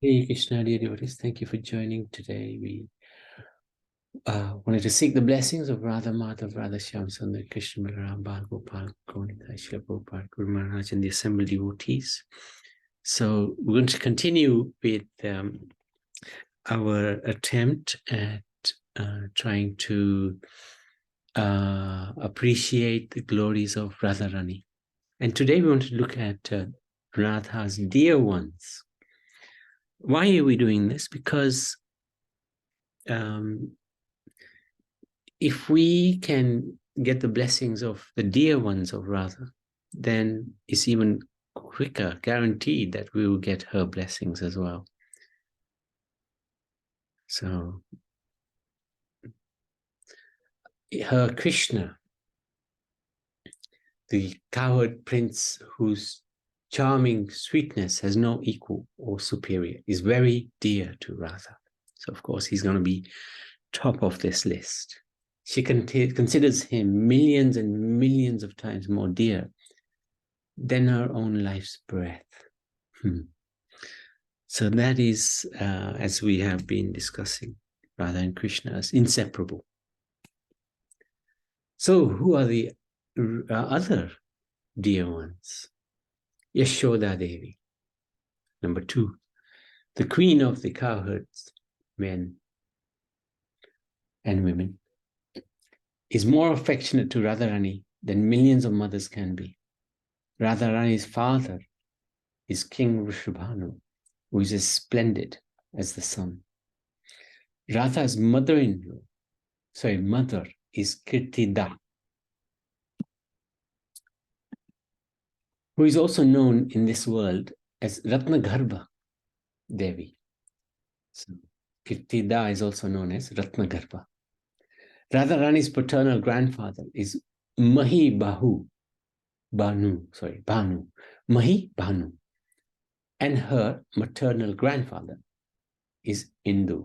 Hey Krishna, dear devotees, thank you for joining today. We wanted to seek the blessings of Radha Madhav, Radha Shyam Sundar, Krishna Balaram, Bal Gopal, Gauranga, Srila Prabhupada, Guru Maharaj, and the assembled devotees. So we're going to continue with our attempt at trying to appreciate the glories of Radharani. And today we want to look at Radha's dear ones. Why are we doing this? Because if we can get the blessings of the dear ones of Radha, then it's even quicker, guaranteed that we will get her blessings as well. So, her Krishna, the cowherd prince whose charming sweetness has no equal or superior, is very dear to Radha. So, of course, he's going to be top of this list. She considers him millions and millions of times more dear than her own life's breath. So that is, as we have been discussing, Radha and Krishna as inseparable. So who are the other dear ones? Yashoda Devi. Number 2, the queen of the cowherds, men and women, is more affectionate to Radharani than millions of mothers can be. Radharani's father is King Vrishabhanu, who is as splendid as the sun. Radha's mother is Kirtida, who is also known in this world as Ratnagarbha Devi. So, Kirtida is also known as Ratnagarbha. Radharani's paternal grandfather is Bhanu, Mahi Bhanu. And her maternal grandfather is Indu.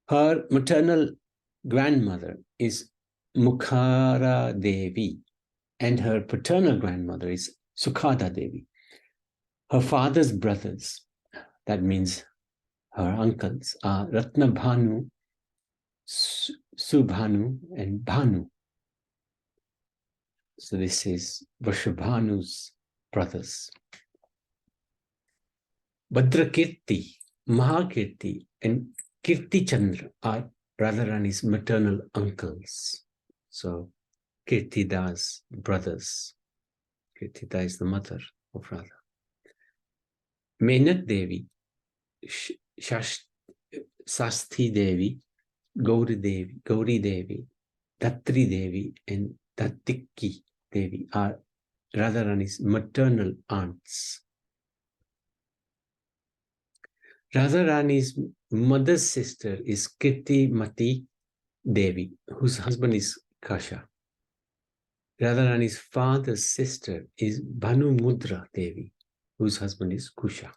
Her maternal grandmother is Mukhara Devi, and her paternal grandmother is Sukhada Devi. Her father's brothers, that means her uncles, are Ratnabhanu, Subhanu, and Bhanu. So this is Vrishabhanu's brothers. Bhadrakirti, Mahakirti, and Kirti Chandra are Radharani's maternal uncles. So Kirtida's brothers. Kirtida is the mother of Radha. Menak Devi, Sasti Devi, Gauri Devi, Datri Devi, and Datikki Devi are Radharani's maternal aunts. Radharani's mother's sister is Kirti Mati Devi, whose husband is Kasha. Radharani's father's sister is Bhanu Mudra Devi, whose husband is Kusha.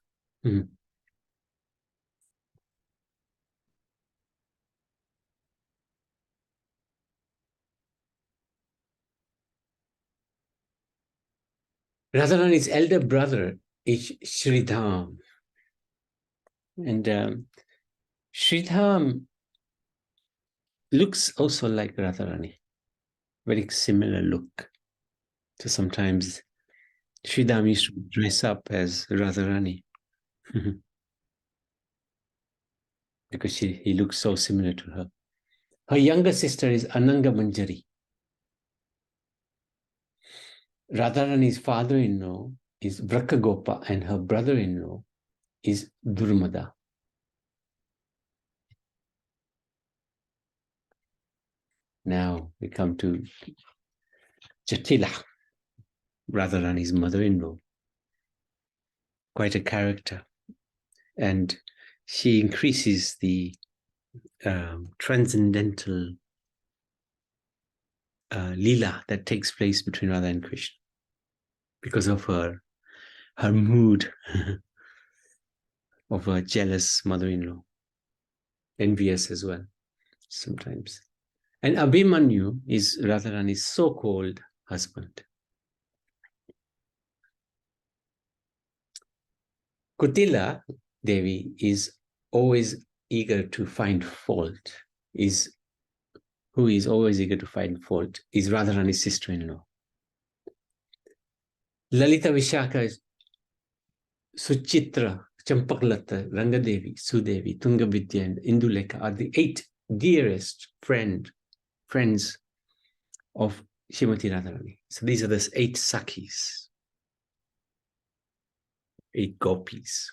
Radharani's elder brother is Sridham. And Sridham looks also like Radharani, very similar look. So sometimes Sridham used to dress up as Radharani because he looks so similar to her. Her younger sister is Ananga Manjari. Radharani's father-in-law is Vrakagopa, and her brother-in-law is Durmada. Now we come to Jatila, Radharani's mother-in-law. Quite a character. And she increases the transcendental lila that takes place between Radha and Krishna because of her mood of a jealous mother-in-law, envious as well sometimes. And Abhimanyu is Radharani's so-called husband. Kutila Devi is always eager to find fault, who is always eager to find fault, is Radharani's sister-in-law. Lalita Vishaka is Suchitra, Champaklata, Rangadevi, Sudevi, Tungavidya, and Induleka are the 8 dearest friends of Srimati Radharani. So these are the 8 Sakhis, 8 gopis,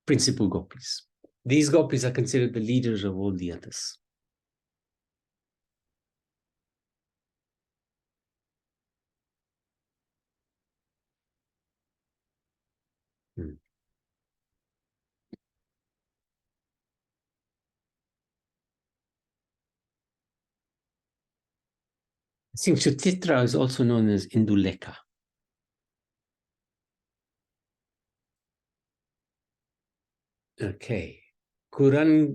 principal gopis. These gopis are considered the leaders of all the others. I think Suchitra is also known as Induleka. Okay. Kurangakshi,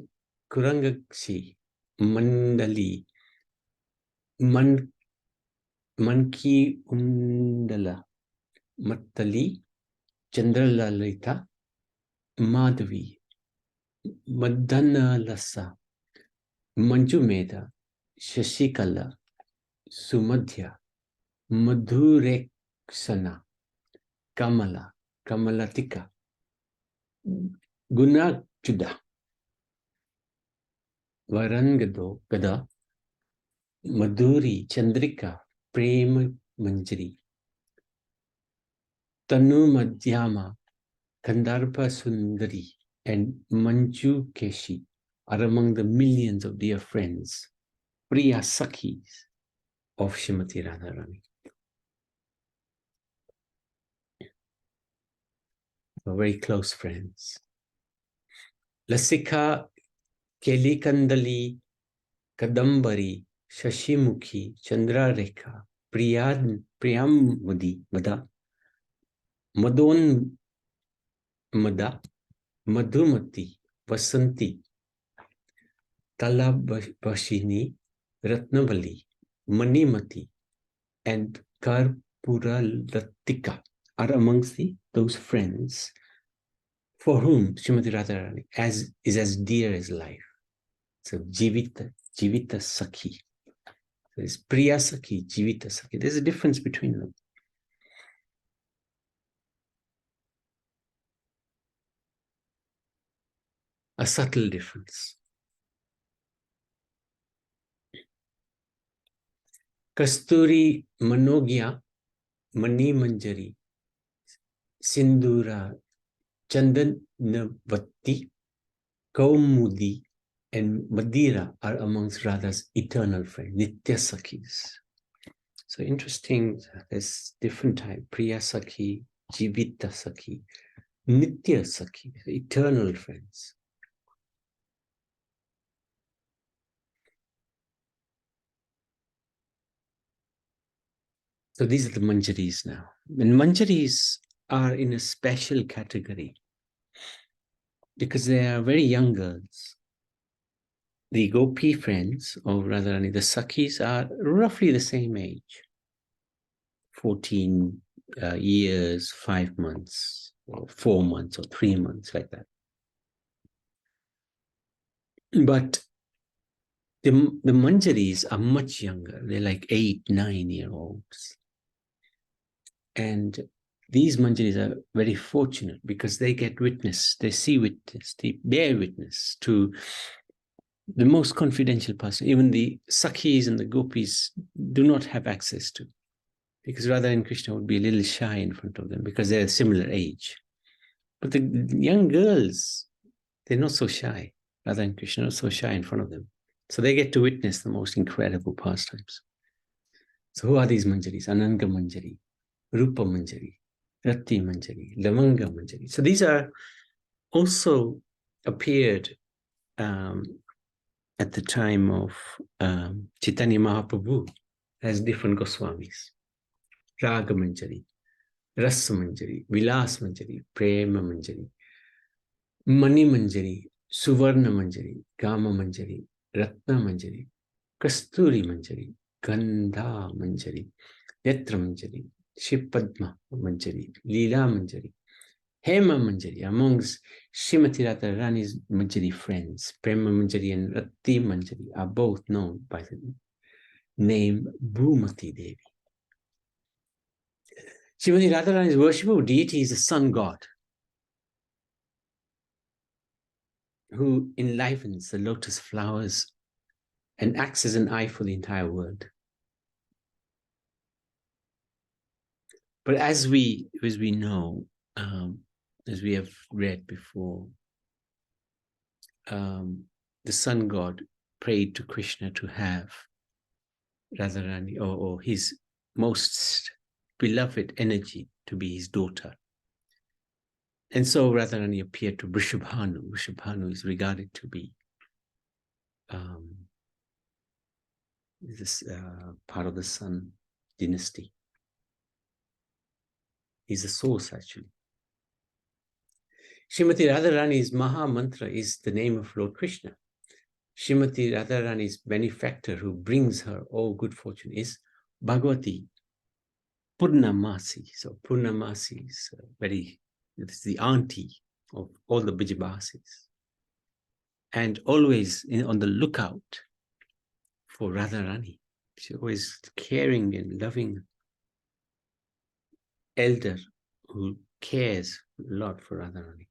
Mandali, Manki Undala, Mattali, Chandralalita, Madhavi, Madana Lasa, Manjumeda, Shashikala, Sumadhya, Madhureksana, Kamala, Kamalatika, Gunachuda, Varangado, Gada, Madhuri, Chandrika, Prema Manjari, Tanu Madhyama, Kandharpa Sundari, and Manju Keshi are among the millions of dear friends, Priya Sakhis of Srimati Radharani. Very close friends. Lasika Kelikandali Kadambari Shashimukhi Chandrarekha Priyamudi Mada Madon Mada Madhumati Vasanti Talabashini Ratnavali Manimati and Karpuralatika are amongst those friends for whom Srimati Radharani is as dear as life. So Jivita Sakhi. So it's Priya Sakhi, Jivita Sakhi. There's a difference between them. A subtle difference. Kasturi Manogya Mani Manjari Sindura Chandanavati Kaumudi and Madira are amongst Radha's eternal friends, Nitya Sakhis. So interesting, there's different type, Priya Sakhi, Jivita Sakhi, Nitya Sakhi, eternal friends. So these are the Manjaris now. And Manjaris are in a special category because they are very young girls. The Gopi friends of Radharani, the Sakhis, are roughly the same age. 14 years, 5 months, or 4 months, or 3 months, like that. But the Manjaris are much younger. They're like 8, 9-year-olds. And these Manjaris are very fortunate because they get witness, they see witness, they bear witness to the most confidential person, even the Sakhis and the Gopis do not have access to. Because Radha and Krishna would be a little shy in front of them because they're a similar age. But the young girls, they're not so shy. Radha and Krishna are not so shy in front of them. So they get to witness the most incredible pastimes. So who are these Manjaris? Ananga Manjari, Rupa Manjari, Rati Manjari, Lavanga Manjari. So these are also appeared at the time of Chaitanya Mahaprabhu as different Goswamis. Raga Manjari, Rasa Manjari, Vilas Manjari, Prema Manjari, Mani Manjari, Suvarna Manjari, Kama Manjari, Ratna Manjari, Kasturi Manjari, Gandha Manjari, Netra Manjari, Shipadma Manjari, Leela Manjari, Hema Manjari, amongst Srimati Radharani's Manjari friends, Prema Manjari and Rati Manjari are both known by the name Bhumati Devi. Srimati Radharani's worshipable deity is the sun god, who enlivens the lotus flowers and acts as an eye for the entire world. But as we know, as we have read before, the sun god prayed to Krishna to have Radharani or his most beloved energy to be his daughter. And so Radharani appeared to Vrishabhanu. Vrishabhanu is regarded to be this part of the sun dynasty. He's the source, actually. Srimati Radharani's Maha Mantra is the name of Lord Krishna. Srimati Radharani's benefactor who brings her all good fortune is Bhagavati Purnamasi. So Purnamasi is it's the auntie of all the Bijabasis. And always on the lookout for Radharani. She's always caring and loving elder who cares a lot for Radharani.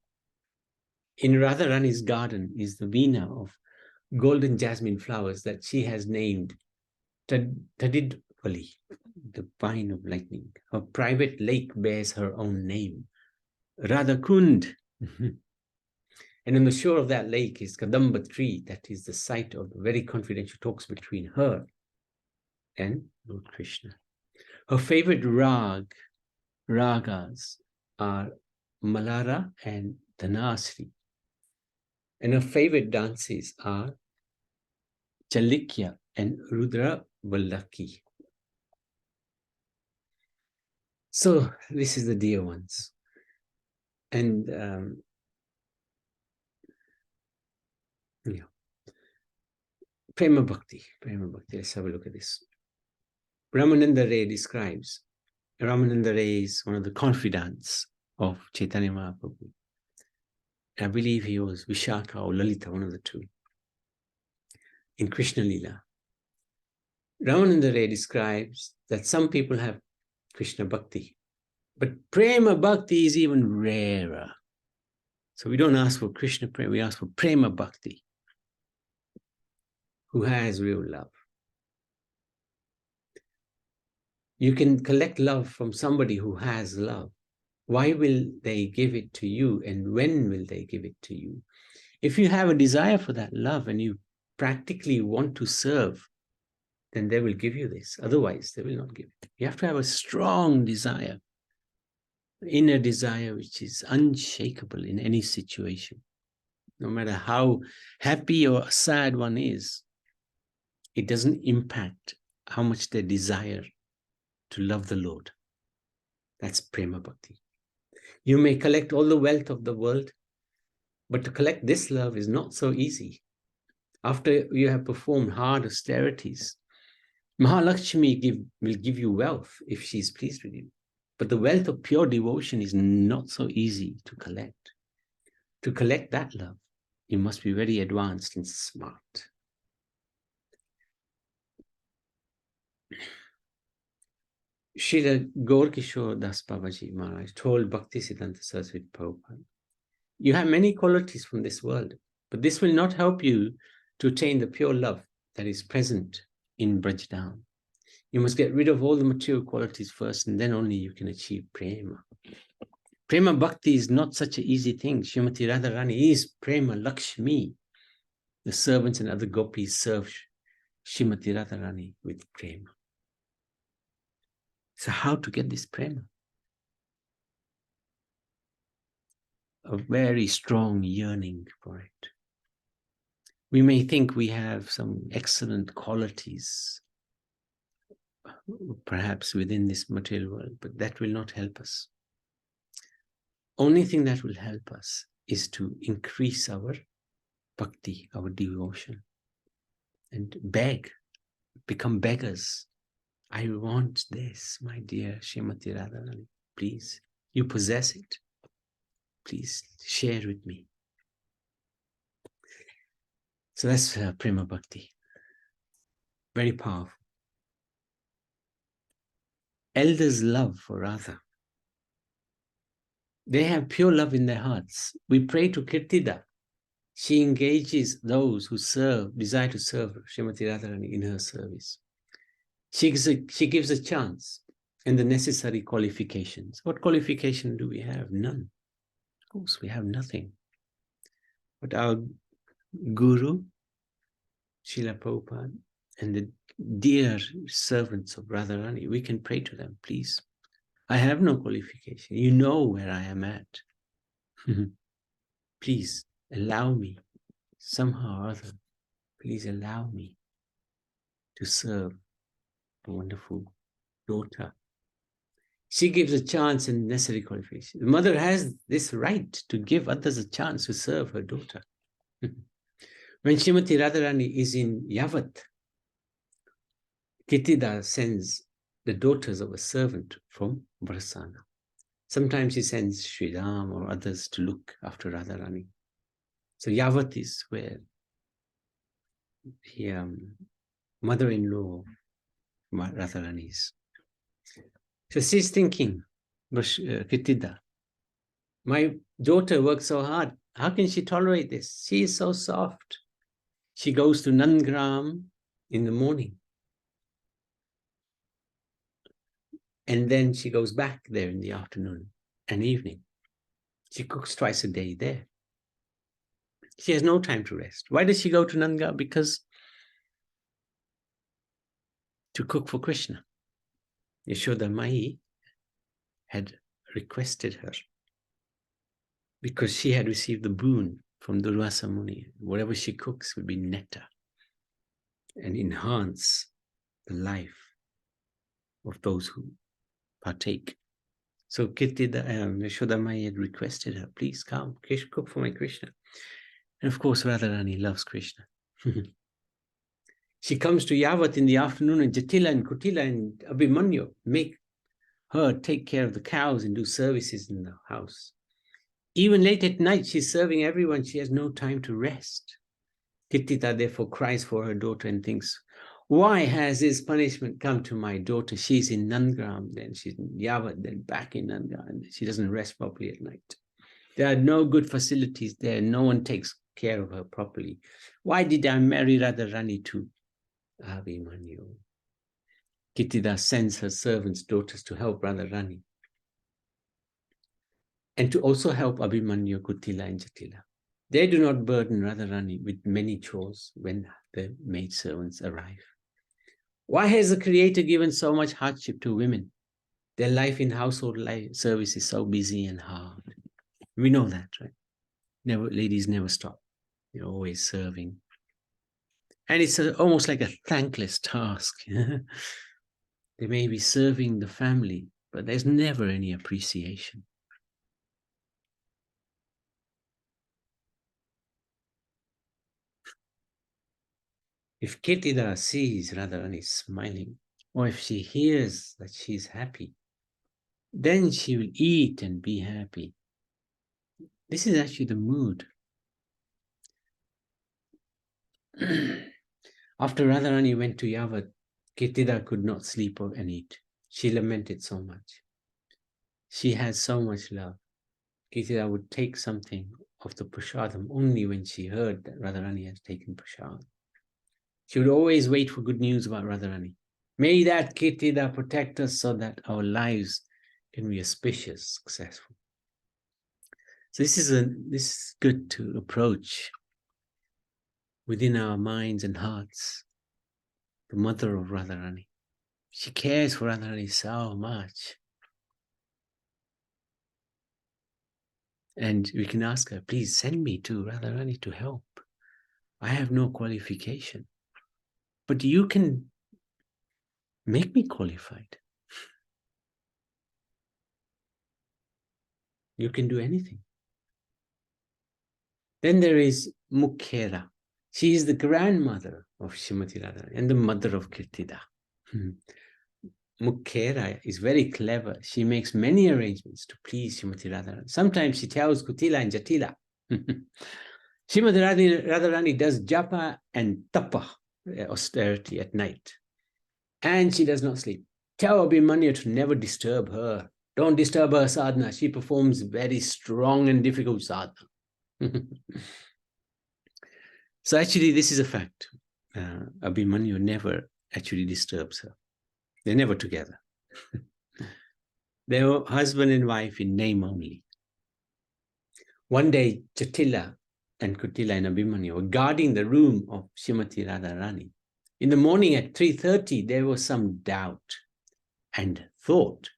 In Radharani's garden is the veena of golden jasmine flowers that she has named Tadidvali, the vine of lightning. Her private lake bears her own name, Radhakund. And on the shore of that lake is Kadamba tree, that is the site of very confidential talks between her and Lord Krishna. Her favorite ragas are Malara and Dhanasri. And her favorite dances are Chalikya and Rudra Vallaki. So this is the dear ones. And Prema Bhakti, let's have a look at this. Ramananda Ray describes, Ramananda Ray is one of the confidants of Chaitanya Mahaprabhu. I believe he was Vishaka or Lalita, one of the two, in Krishna Lila. Ramananda Ray describes that some people have Krishna Bhakti, but Prema Bhakti is even rarer. So we don't ask for Krishna Prema, we ask for Prema Bhakti, who has real love. You can collect love from somebody who has love. Why will they give it to you, and when will they give it to you? If you have a desire for that love and you practically want to serve, then they will give you this. Otherwise, they will not give it. You have to have a strong desire, inner desire, which is unshakable in any situation. No matter how happy or sad one is, it doesn't impact how much they desire to love the Lord. That's Prema Bhakti. You may collect all the wealth of the world, but to collect this love is not so easy. After you have performed hard austerities, Mahalakshmi will give you wealth if she is pleased with you. But the wealth of pure devotion is not so easy to collect. To collect that love, you must be very advanced and smart. Srila Gaur-Kishore Das Babaji Maharaj told Bhaktisiddhanta Saraswati Prabhupada, you have many qualities from this world, but this will not help you to attain the pure love that is present in Brajadam. You must get rid of all the material qualities first, and then only you can achieve Prema. Prema Bhakti is not such an easy thing. Srimati Radharani is Prema Lakshmi. The servants and other gopis serve Srimati Radharani with Prema. So how to get this Prema? A very strong yearning for it. We may think we have some excellent qualities, perhaps within this material world, but that will not help us. Only thing that will help us is to increase our bhakti, our devotion, and beg, become beggars. I want this, my dear Srimati Radharani. Please, you possess it. Please share with me. So that's Prema Bhakti. Very powerful. Elders' love for Radha. They have pure love in their hearts. We pray to Kirtida. She engages those who desire to serve Srimati Radharani in her service. She gives a chance and the necessary qualifications. What qualification do we have? None. Of course, we have nothing. But our Guru, Srila Prabhupada, and the dear servants of Radharani, we can pray to them, please. I have no qualification. You know where I am at. Please allow me, somehow or other, please allow me to serve a wonderful daughter. She gives a chance and necessary qualification. The mother has this right to give others a chance to serve her daughter. When Srimati Radharani is in Yavat, Kitida sends the daughters of a servant from Brasana. Sometimes he sends Sri Ram or others to look after Radharani. So Yavat is where the mother-in-law Radharani is. So she's thinking, Kitida, my daughter works so hard. How can she tolerate this? She is so soft. She goes to Nangram in the morning. And then she goes back there in the afternoon and evening. She cooks twice a day there. She has no time to rest. Why does she go to Nangram? Because to cook for Krishna. Yashoda Mai had requested her because she had received the boon from Durvasa Muni. Whatever she cooks will be nectar and enhance the life of those who partake. So Yashoda Mai had requested her, please come, cook for my Krishna. And of course, Radharani loves Krishna. She comes to Yavat in the afternoon, and Jatila and Kutila and Abhimanyu make her take care of the cows and do services in the house. Even late at night, she's serving everyone. She has no time to rest. Kitita therefore cries for her daughter and thinks, why has this punishment come to my daughter? She's in Nangram, then she's in Yavat, then back in Nangram, and she doesn't rest properly at night. There are no good facilities there. No one takes care of her properly. Why did I marry Radharani to Abhimanyu? Kitida sends her servants' daughters to help Radharani and to also help Abhimanyu, Kutila, and Jatila. They do not burden Radharani with many chores when the maidservants arrive. Why has the Creator given so much hardship to women? Their life in household service is so busy and hard. We know that, right? Ladies never stop. They're always serving. And it's almost like a thankless task. They may be serving the family, but there's never any appreciation. If Ketida sees Radharani smiling, or if she hears that she's happy, then she will eat and be happy. This is actually the mood. After Radharani went to Yavat, Ketida could not sleep and eat. She lamented so much. She had so much love. Ketida would take something of the prasadam only when she heard that Radharani had taken prasad. She would always wait for good news about Radharani. May that Ketida protect us so that our lives can be auspicious, successful. So this is good to approach within our minds and hearts the mother of Radharani. She cares for Radharani so much. And we can ask her, please send me to Radharani to help. I have no qualification. But you can make me qualified. You can do anything. Then there is Mukhera. She is the grandmother of Srimati Radharani and the mother of Kirtida. Mukhera is very clever. She makes many arrangements to please Srimati Radharani. Sometimes she tells Kutila and Jatila. Srimati Radharani does japa and tapa, austerity at night. And she does not sleep. Tell Abhimanyu to never disturb her. Don't disturb her sadhana. She performs very strong and difficult sadhana. So actually, this is a fact. Abhimanyu never actually disturbs her. They're never together. They were husband and wife in name only. One day, Jatila and Kutila and Abhimanyu were guarding the room of Srimati Radharani. In the morning at 3:30, there was some doubt and thought.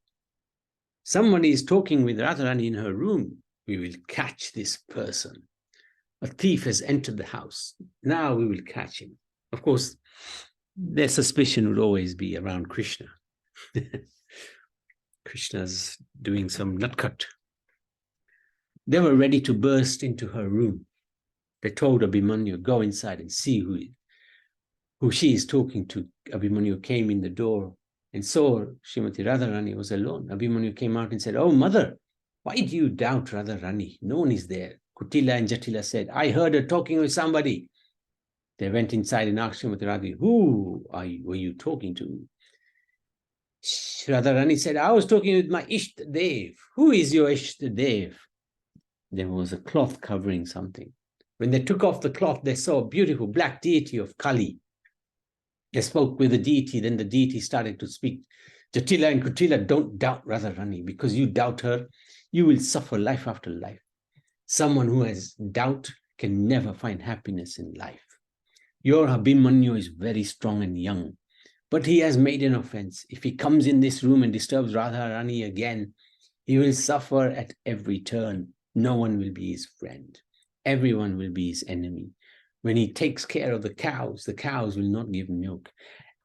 Somebody is talking with Radharani in her room. We will catch this person. A thief has entered the house. Now we will catch him. Of course, their suspicion would always be around Krishna. Krishna's doing some nutcut. They were ready to burst into her room. They told Abhimanyu, go inside and see who she is talking to. Abhimanyu came in the door and saw Srimati Radharani was alone. Abhimanyu came out and said, oh, mother, why do you doubt Radharani? No one is there. Kutila and Jatila said, I heard her talking with somebody. They went inside and asked Srimati Radharani, who were you talking to? Radharani said, I was talking with my Ishta Dev. Who is your Ishta Dev? There was a cloth covering something. When they took off the cloth, they saw a beautiful black deity of Kali. They spoke with the deity, then the deity started to speak. Jatila and Kutila, don't doubt Radharani, because you doubt her, you will suffer life after life. Someone who has doubt can never find happiness in life. Your Abhimanyu is very strong and young, but he has made an offense. If he comes in this room and disturbs Radharani again, he will suffer at every turn. No one will be his friend. Everyone will be his enemy. When he takes care of the cows will not give milk.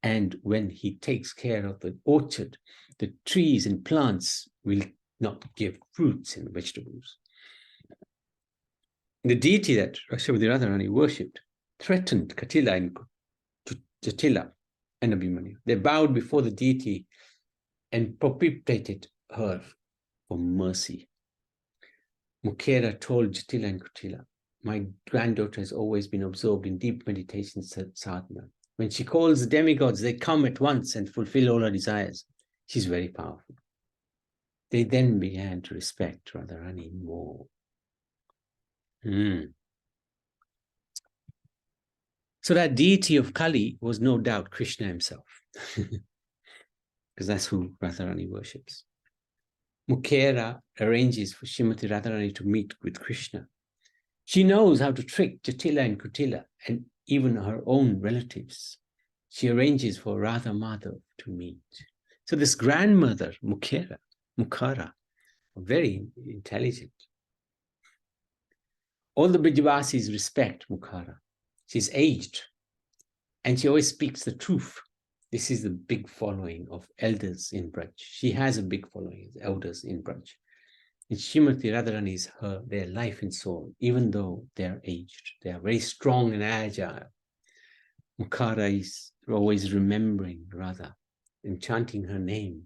And when he takes care of the orchard, the trees and plants will not give fruits and vegetables. The deity that Srimati Radharani worshipped threatened Katila and Jatila and Abhimanyu. They bowed before the deity and propitiated her for mercy. Mukhera told Jatila and Kutila, my granddaughter has always been absorbed in deep meditation sadhana. When she calls the demigods, they come at once and fulfill all her desires. She's very powerful. They then began to respect Radharani more. So that deity of Kali was no doubt Krishna himself, because that's who Radharani worships. Mukhera arranges for Srimati Radharani to meet with Krishna. She knows how to trick Jatila and Kutila and even her own relatives. She arranges for Radha Madhav to meet. So this grandmother, Mukhara, very intelligent. All the Brijavasis respect Mukhara. She's aged and she always speaks the truth. This is the big following of elders in Braj. She has a big following of elders in Braj. And Srimati Radharani is their life and soul, even though they are aged. They are very strong and agile. Mukhara is always remembering Radha and chanting her name.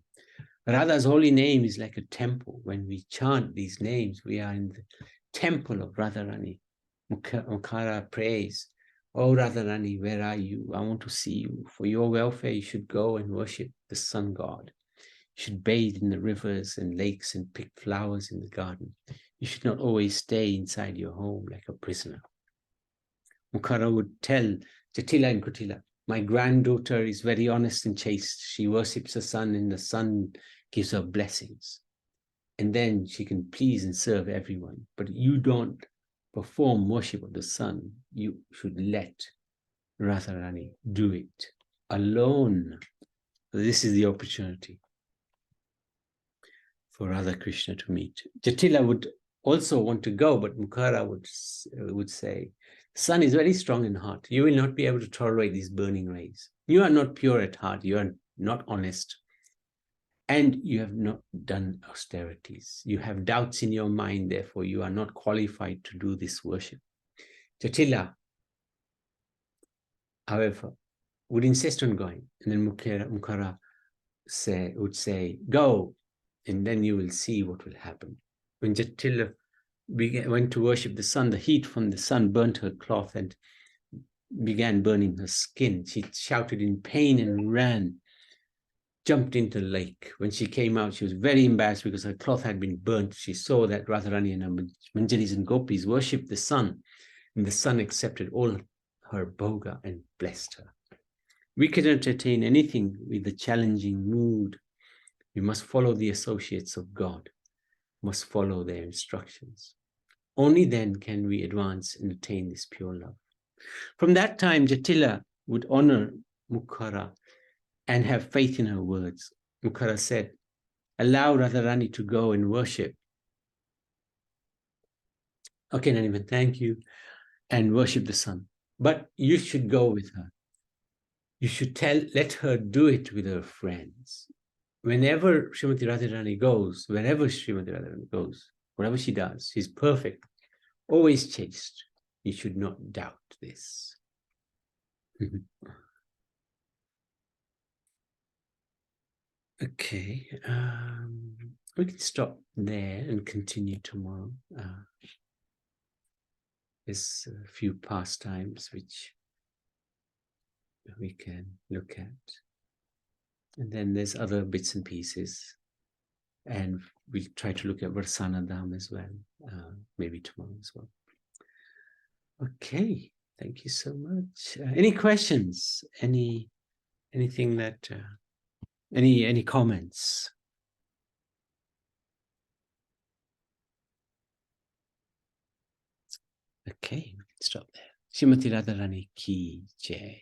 Radha's holy name is like a temple. When we chant these names, we are in the temple of Radharani. Mukhara prays, oh Radharani, where are you? I want to see you. For your welfare, you should go and worship the sun god. You should bathe in the rivers and lakes and pick flowers in the garden. You should not always stay inside your home like a prisoner. Mukhara would tell Jatila and Kutila, my granddaughter is very honest and chaste. She worships the sun and the sun gives her blessings. And then she can please and serve everyone. But you don't perform worship of the sun. You should let Radharani do it alone. This is the opportunity for Radha Krishna to meet. Jatila would also want to go, but Mukhara would say, the sun is very strong in heart. You will not be able to tolerate these burning rays. You are not pure at heart. You are not honest. And you have not done austerities. You have doubts in your mind, therefore you are not qualified to do this worship. Jatila, however, would insist on going. And then Mukhara would say, go, and then you will see what will happen. When Jatila went to worship the sun, the heat from the sun burnt her cloth and began burning her skin. She shouted in pain and ran, jumped into the lake. When she came out, she was very embarrassed because her cloth had been burnt. She saw that Radharani and her Manjaris and Gopis worshipped the sun, and the sun accepted all her bhoga and blessed her. We can entertain anything with a challenging mood. We must follow the associates of God, must follow their instructions. Only then can we advance and attain this pure love. From that time, Jatila would honor Mukhara and have faith in her words. Mukhara said, allow Radharani to go and worship. Okay, Naniman, thank you. And worship the sun. But you should go with her. You should let her do it with her friends. Whenever Srimati Radharani goes, wherever Srimati Radharani goes, whatever she does, she's perfect, always chaste. You should not doubt this. Okay, we can stop there and continue tomorrow. There's a few pastimes which we can look at. And then there's other bits and pieces. And we'll try to look at Varsana Dham as well, maybe tomorrow as well. Okay, thank you so much. Any questions? Anything that, any comments? Okay, we can stop there. Srimati Radharani ki jai.